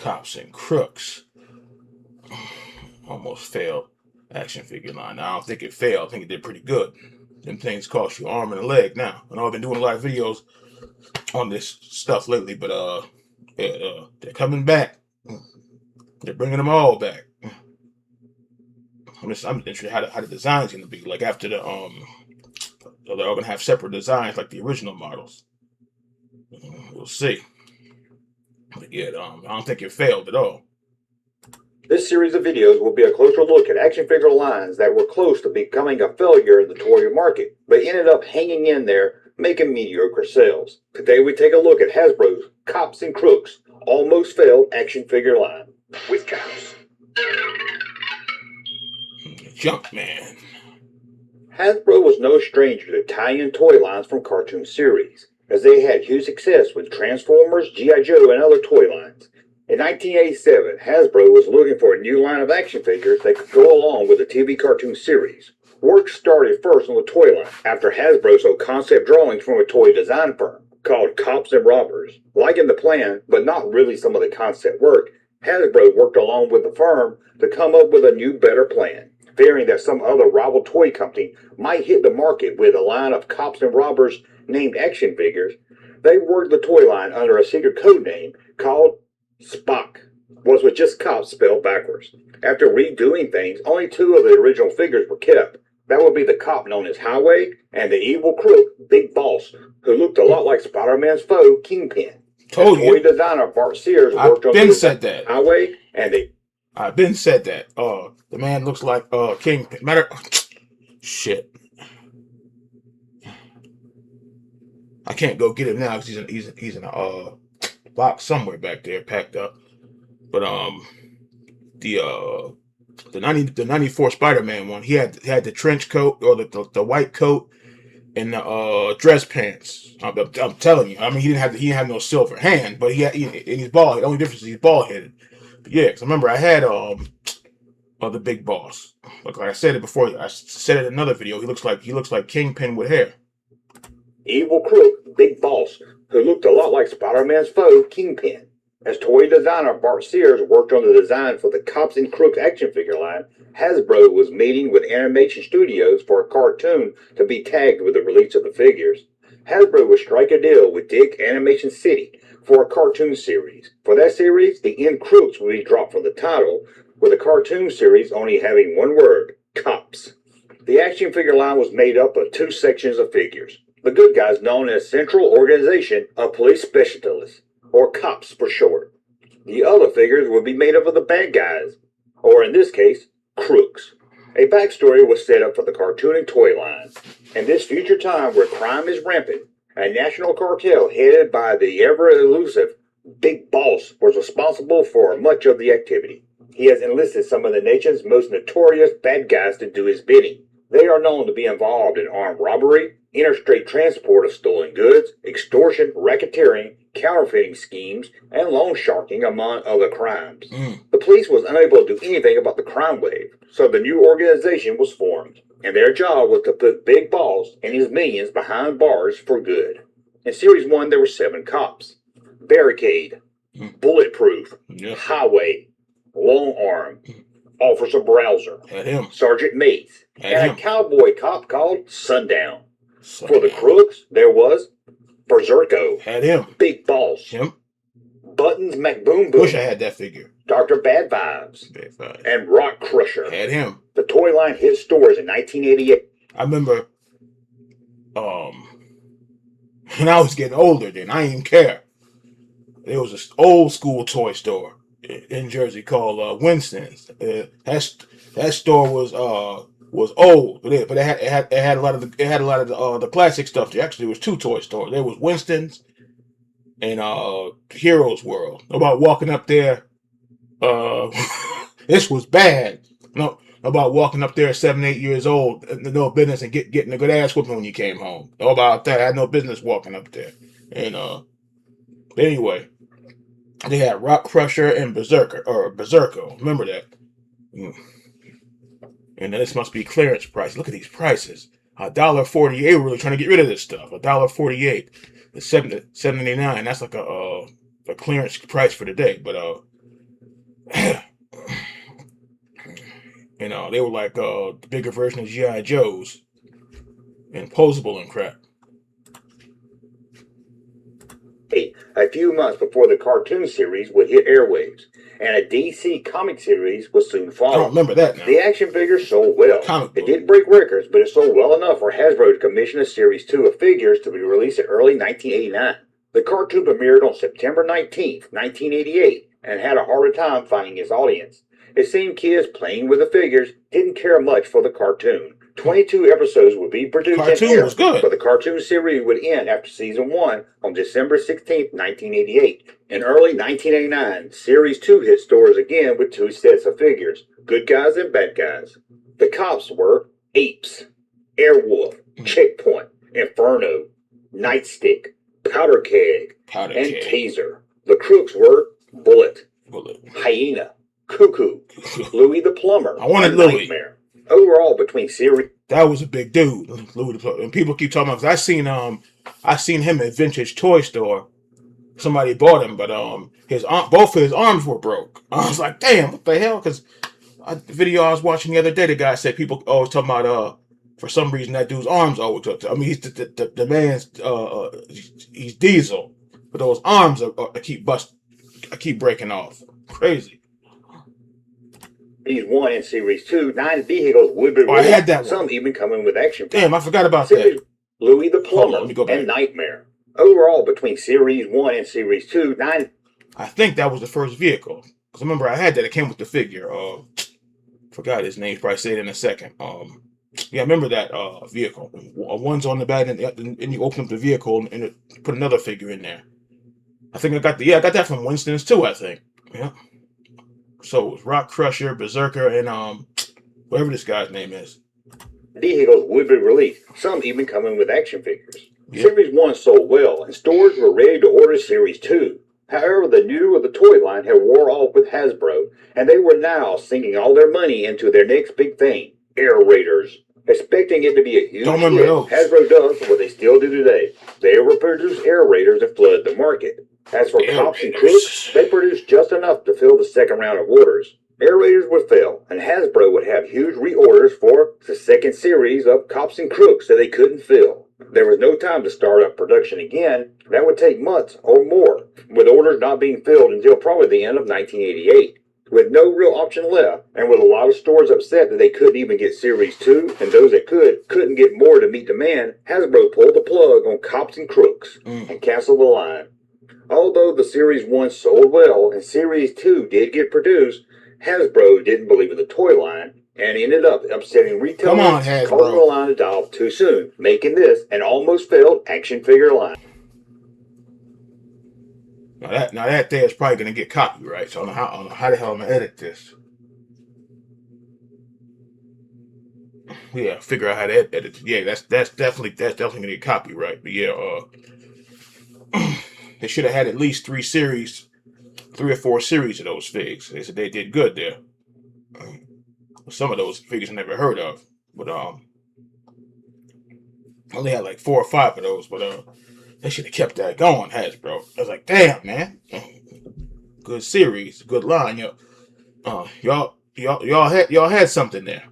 Cops and Crooks. Almost failed action figure line. Now, I don't think it failed. I think it did pretty good. Them things cost you an arm and a leg now. I know I've been doing a lot of videos on this stuff lately, but they're coming back. They're bringing them all back. I'm interested in how the design's gonna be. Like after they're all gonna have separate designs like the original models. We'll see. But yeah, I don't think it failed at all. This series of videos will be a closer look at action figure lines that were close to becoming a failure in the toy market, but ended up hanging in there, making mediocre sales. Today we take a look at Hasbro's Cops and Crooks almost failed action figure line with Cops. Junkman. Hasbro was no stranger to tie-in toy lines from cartoon series, as they had huge success with Transformers, G.I. Joe, and other toy lines. In 1987, Hasbro was looking for a new line of action figures that could go along with the TV cartoon series. Work started first on the toy line, after Hasbro saw concept drawings from a toy design firm called Cops and Robbers. Liking the plan, but not really some of the concept work, Hasbro worked along with the firm to come up with a new, better plan. Fearing that some other rival toy company might hit the market with a line of Cops and Robbers named action figures, they worked the toy line under a secret code name called Spock, was with just Cops spelled backwards. After redoing things, only two of the original figures were kept. That would be the cop known as Highway and the evil crook, Big Boss, who looked a lot like Spider-Man's foe, Kingpin. Told the you. toy designer Bart Sears worked on the Highway and the... I've been said that. The man looks like Kingpin. Shit. I can't go get him now because he's in a box somewhere back there, packed up. But the 94 Spider-Man one, he had the trench coat or the white coat and the dress pants. I'm telling you. I mean, he didn't have no silver hand, but and he's bald. The only difference is he's bald headed. Yeah, because I remember I had the Big Boss. Like I said it before, I said it in another video. He looks like Kingpin with hair. Evil crook, Big Boss, who looked a lot like Spider-Man's foe, Kingpin. As toy designer Bart Sears worked on the design for the Cops and Crooks action figure line, Hasbro was meeting with animation studios for a cartoon to be tagged with the release of the figures. Hasbro would strike a deal with Dick Animation City for a cartoon series. For that series, the end Crooks would be dropped from the title, with the cartoon series only having one word, Cops. The action figure line was made up of two sections of figures. The good guys known as Central Organization of Police Specialists, or Cops for short. The other figures would be made up of the bad guys, or in this case, Crooks. A backstory was set up for the cartoon and toy line. In this future time where crime is rampant, a national cartel headed by the ever-elusive Big Boss was responsible for much of the activity. He has enlisted some of the nation's most notorious bad guys to do his bidding. They are known to be involved in armed robbery, interstate transport of stolen goods, extortion, racketeering, counterfeiting schemes, and loan sharking, among other crimes. The police was unable to do anything about the crime wave, so the new organization was formed, and their job was to put Big Boss and his minions behind bars for good. In Series 1, there were 7 cops. Barricade, Bulletproof, Highway, Long Arm, Officer Browser, Sergeant Mace, and a cowboy cop called Sundown. For the Crooks, there was Berserko, Big Boss, Buttons McBoom Boom, wish I had that figure, Dr. Bad Vibes, and Rock Crusher. The toy line hit stores in 1988. I remember when I was getting older then, I didn't even care. There was an old school toy store in Jersey called Winston's. That store was old, but it had a lot of the classic stuff. There actually was 2 toy stores. There was Winston's and Heroes World. About walking up there, this was bad. No, about walking up there at 7, 8 years old, no business, and getting a good ass whooping when you came home. No about that. I had no business walking up there. And anyway, they had Rock Crusher and Berserko. Remember that. And this must be clearance price. Look at these prices. $1.48. We're really trying to get rid of this stuff. $1.48. The $7.79. That's like a clearance price for the day. But You know, they were like the bigger version of G.I. Joes, and posable and crap. A few months before the cartoon series would hit airwaves, and a DC comic series would soon I follow. don't remember that now. The action figures sold well. Comic It book. didn't break records, but it sold well enough for Hasbro to commission a Series 2 of figures to be released in early 1989. The cartoon premiered on September 19th, 1988, and had a harder time finding its audience. It seemed kids playing with the figures didn't care much for the cartoon. 22 episodes would be produced and Cartoon aired, was good. but the cartoon series would end after season 1 on December 16th, 1988. In early 1989, Series 2 hit stores again with 2 sets of figures, good guys and bad guys. The cops were Apes, Airwolf, Checkpoint, Inferno, Nightstick, Powder Keg, Powder and Keg. Taser. The Crooks were Bullet, Bullet. Hyena, Cuckoo, Louie the Plumber, I wanted and Louie. Nightmare. Overall, between series That was a big dude, Louis the Plumber. And people keep talking about. 'Cause I seen him at Vintage Toy Store. Somebody bought him, but both of his arms were broke. I was like, damn, what the hell? Because the video I was watching the other day, the guy said people always talking about for some reason that dude's arms always up. I mean, he's the man's he's Diesel, but those arms I keep breaking off. Crazy. Series 1 and Series 2, 9 vehicles would be Oh, I had that one. some even coming with action. Damn, I forgot about Series that. Louie the Hold on, Plumber let me go back. and Nightmare. Overall, between Series 1 and Series 2, 9 I think that was the first vehicle. Because remember, I had that. It came with the figure. Forgot his name. Probably say it in a second. Yeah, I remember that vehicle. One's on the back, and you open up the vehicle and it put another figure in there. I think I got that from Winston's too. I think. Yeah. So it was Rock Crusher, Berserker, and whatever this guy's name is. vehicles would be released, some even coming with action figures. Yep. Series 1 sold well, and stores were ready to order Series 2. However, the new of the toy line had wore off with Hasbro, and they were now sinking all their money into their next big thing, Air Raiders. Expecting it to be a huge Don't remember hit, those. Hasbro does what they still do today. They overproduce Air Raiders and flood the market. As for Air Cops and Raiders. Crooks, they produced just enough to fill the second round of orders. Air Raiders would fail, and Hasbro would have huge reorders for the second series of Cops and Crooks that they couldn't fill. There was no time to start up production again. That would take months or more, with orders not being filled until probably the end of 1988. With no real option left, and with a lot of stores upset that they couldn't even get Series 2, and those that couldn't get more to meet demand, Hasbro pulled the plug on Cops and Crooks and canceled the line. Although the Series 1 sold well and Series 2 did get produced, Hasbro didn't believe in the toy line and ended up upsetting retailers, Come on, Hasbro. causing the line to die off too soon, making this an almost failed action figure line. Now that there is probably gonna get copyright. So I don't know how the hell I'm gonna edit this. Yeah, figure out how to edit it. Yeah, that's definitely gonna get copyright. But yeah, they should have had at least 3 or 4 series of those figs. They said they did good there. Some of those figures I never heard of, but I only had like 4 or 5 of those. But they should have kept that going, Hasbro. I was like, damn, man, good series, good line, yo. Y'all had something there.